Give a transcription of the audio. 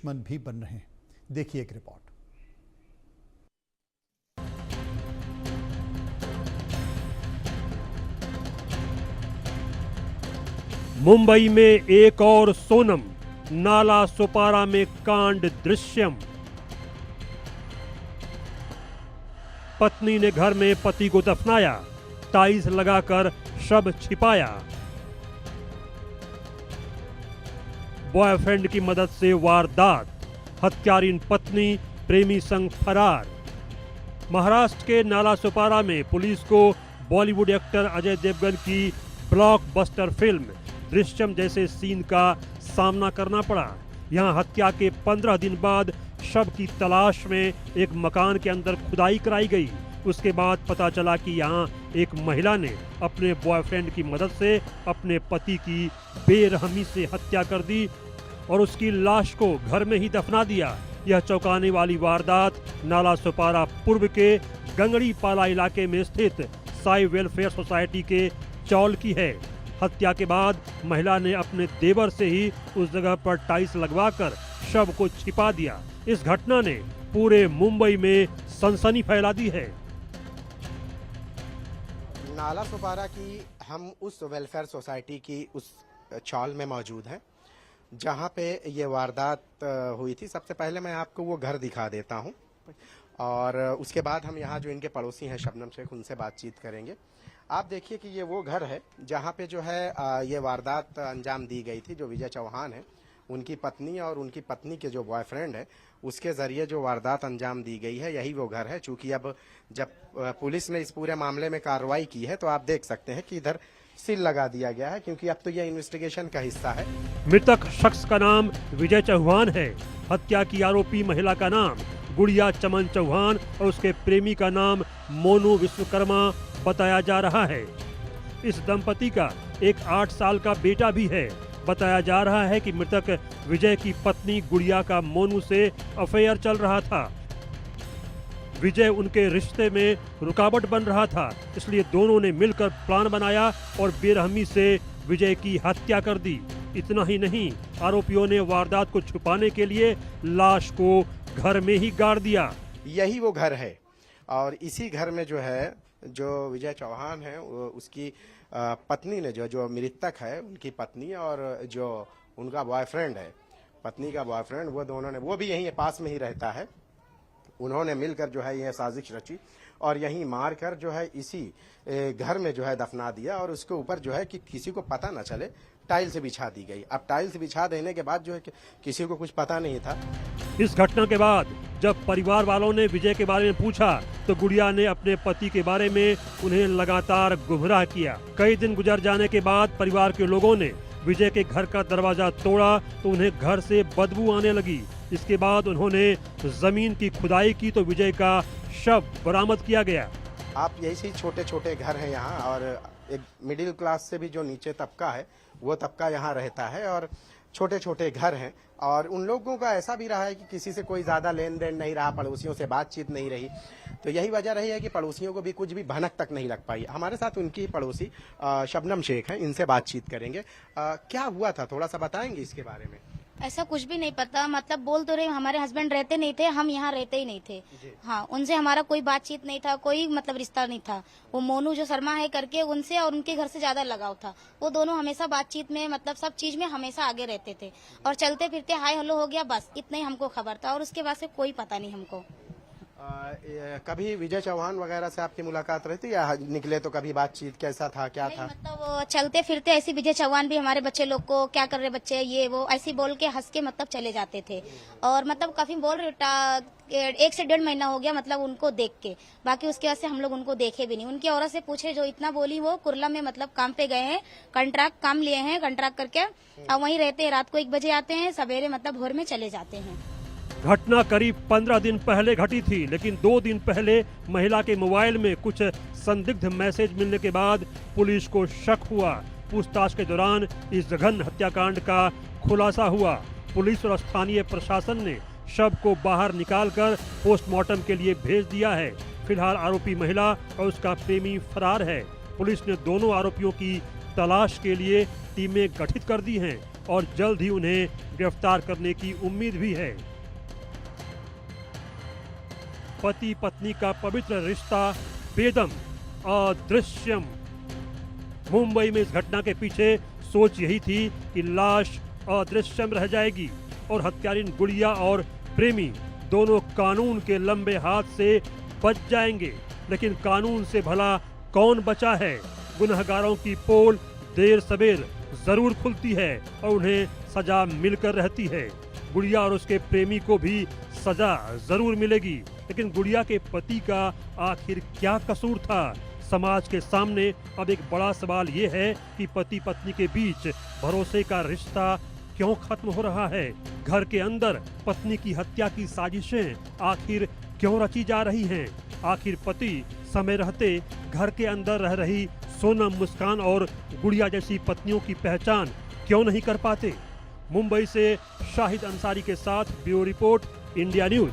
दुश्मन भी बन रहे हैं। देखिए एक रिपोर्ट। मुंबई में एक और सोनम, नाला सुपारा में कांड दृश्यम। पत्नी ने घर में पति को दफनाया, टाइल्स लगाकर शव छिपाया। बॉयफ्रेंड की मदद से वारदात, हत्यारीन पत्नी प्रेमी संग फरार। महाराष्ट्र के नाला सुपारा में पुलिस को बॉलीवुड एक्टर अजय देवगन की ब्लॉकबस्टर फिल्म दृश्यम जैसे सीन का सामना करना पड़ा। यहां हत्या के 15 दिन बाद शव की तलाश में एक मकान के अंदर खुदाई कराई गई। उसके बाद पता चला कि यहां एक महिला ने अपने बॉयफ्रेंड की मदद से अपने पति की बेरहमी से हत्या कर दी और उसकी लाश को घर में ही दफना दिया। यह चौंकाने वाली वारदात नाला सुपारा पूर्व के गंगड़ी पाला इलाके में स्थित साई वेलफेयर सोसाइटी के चौल की है। हत्या के बाद महिला ने अपने देवर से ही उस जगह पर टाइल्स लगवाकर शव को छिपा दिया। इस घटना ने पूरे मुंबई में सनसनी फैला दी है। नाला सुपारा की हम उस वेलफेयर सोसाइटी की उस चौल में मौजूद हैं जहां पे ये वारदात हुई थी। सबसे पहले मैं आपको वो घर दिखा देता हूं और उसके बाद हम यहाँ जो इनके पड़ोसी हैं शबनम शेख, उनसे बातचीत करेंगे। आप देखिए कि ये वो घर है जहाँ पे जो है ये वारदात अंजाम दी गई थी। जो विजय चौहान है, उनकी पत्नी और उनकी पत्नी के जो बॉयफ्रेंड है, उसके जरिए जो वारदात अंजाम दी गई है, यही वो घर है। चूंकि अब जब पुलिस ने इस पूरे मामले में कार्रवाई की है तो आप देख सकते हैं कि इधर सील लगा दिया गया है, क्योंकि अब तो यह इन्वेस्टिगेशन का हिस्सा है। मृतक शख्स का नाम विजय चौहान है। हत्या की आरोपी महिला का नाम गुड़िया चमन चौहान और उसके प्रेमी का नाम मोनू विश्वकर्मा बताया जा रहा है। इस दंपति का एक 8 साल का बेटा भी है। बताया जा रहा है कि मृतक विजय की पत्नी गुड़िया का मोनू से अफेयर चल रहा था। विजय उनके रिश्ते में रुकावट बन रहा था, इसलिए दोनों ने मिलकर प्लान बनाया और बेरहमी से विजय की हत्या कर दी। इतना ही नहीं, आरोपियों ने वारदात को छुपाने के लिए लाश को घर में ही गाड़ दिया। यही वो घर है और इसी घर में जो है, जो विजय चौहान है, उसकी पत्नी ने जो मृतक है, उनकी पत्नी और जो उनका बॉयफ्रेंड है, पत्नी का बॉयफ्रेंड, वो दोनों ने, वो भी यहीं पास में ही रहता है, उन्होंने मिलकर जो है यह साजिश रची और यहीं मार कर जो है इसी घर में जो है दफना दिया और उसके ऊपर जो है कि किसी को पता न चले टाइल्स बिछा दी गई। अब टाइल्स बिछा देने के बाद जो है कि किसी को कुछ पता नहीं था। इस घटना के बाद जब परिवार वालों ने विजय के बारे में पूछा तो गुड़िया ने अपने पति के बारे में उन्हें लगातार गुमराह किया। कई दिन गुजर जाने के बाद परिवार के लोगों ने विजय के घर का दरवाजा तोड़ा तो उन्हें घर से बदबू आने लगी। इसके बाद उन्होंने जमीन की खुदाई की तो विजय का शव बरामद किया गया। आप यही छोटे छोटे घर हैं यहाँ और एक मिडिल क्लास से भी जो नीचे तबका है वो तबका यहाँ रहता है और छोटे छोटे घर हैं और उन लोगों का ऐसा भी रहा है कि किसी से कोई ज़्यादा लेन देन नहीं रहा, पड़ोसियों से बातचीत नहीं रही। तो यही वजह रही है कि पड़ोसियों को भी कुछ भी भनक तक नहीं लग पाई। हमारे साथ उनकी पड़ोसी शबनम शेख हैं, इनसे बातचीत करेंगे। क्या हुआ था, थोड़ा सा बताएंगे इसके बारे में? ऐसा कुछ भी नहीं पता, मतलब बोल तो रहे हमारे हस्बैंड रहते नहीं थे, हम यहाँ रहते ही नहीं थे। हाँ, उनसे हमारा कोई बातचीत नहीं था, कोई मतलब रिश्ता नहीं था। वो मोनू जो शर्मा है करके, उनसे और उनके घर से ज्यादा लगाव था। वो दोनों हमेशा बातचीत में, मतलब सब चीज में हमेशा आगे रहते थे और चलते फिरते हाय हेलो हो गया, बस इतना ही हमको खबर था और उसके बाद से कोई पता नहीं हमको। कभी विजय चौहान वगैरह से आपकी मुलाकात रहती या निकले तो कभी बातचीत कैसा था, क्या था? मतलब चलते फिरते ऐसे विजय चौहान भी हमारे बच्चे लोग को क्या कर रहे बच्चे, ये वो ऐसे बोल के हंस के मतलब चले जाते थे। और मतलब काफी बोल रहे 1 से 1.5 महीना हो गया मतलब उनको देख के। बाकी उसके बाद से हम लोग उनको देखे भी नहीं। उनकी औरत से पूछे जो इतना बोली, वो कुर्ला में मतलब काम पे गए हैं, कंट्रैक्ट काम लिए हैं, कंट्रैक्ट करके और वहीं रहते हैं। रात को 1 बजे आते हैं, सवेरे मतलब भोर में चले जाते हैं। घटना करीब 15 दिन पहले घटी थी, लेकिन 2 दिन पहले महिला के मोबाइल में कुछ संदिग्ध मैसेज मिलने के बाद पुलिस को शक हुआ। पूछताछ के दौरान इस जघन्य हत्याकांड का खुलासा हुआ। पुलिस और स्थानीय प्रशासन ने शव को बाहर निकालकर पोस्टमार्टम के लिए भेज दिया है। फिलहाल आरोपी महिला और उसका प्रेमी फरार है। पुलिस ने दोनों आरोपियों की तलाश के लिए टीमें गठित कर दी हैं। और जल्द ही उन्हें गिरफ्तार करने की उम्मीद भी है। पति पत्नी का पवित्र रिश्ता बेदम, अदृश्यम। मुंबई में इस घटना के पीछे सोच यही थी कि लाश अदृश्यम रह जाएगी और हत्यारिन गुड़िया और प्रेमी दोनों कानून के लंबे हाथ से बच जाएंगे। लेकिन कानून से भला कौन बचा है? गुनहगारों की पोल देर सवेर जरूर खुलती है और उन्हें सजा मिलकर रहती है। गुड़िया और उसके प्रेमी को भी सजा जरूर मिलेगी, लेकिन गुड़िया के पति का आखिर क्या कसूर था? समाज के सामने अब एक बड़ा सवाल ये है कि पति पत्नी के बीच भरोसे का रिश्ता क्यों खत्म हो रहा है? घर के अंदर पत्नी की हत्या की साजिशें आखिर क्यों रची जा रही हैं? आखिर पति समय रहते घर के अंदर रह रही सोनम, मुस्कान और गुड़िया जैसी पत्नियों की पहचान क्यों नहीं कर पाते? मुंबई से शाहिद अंसारी के साथ ब्यूरो रिपोर्ट, इंडिया न्यूज।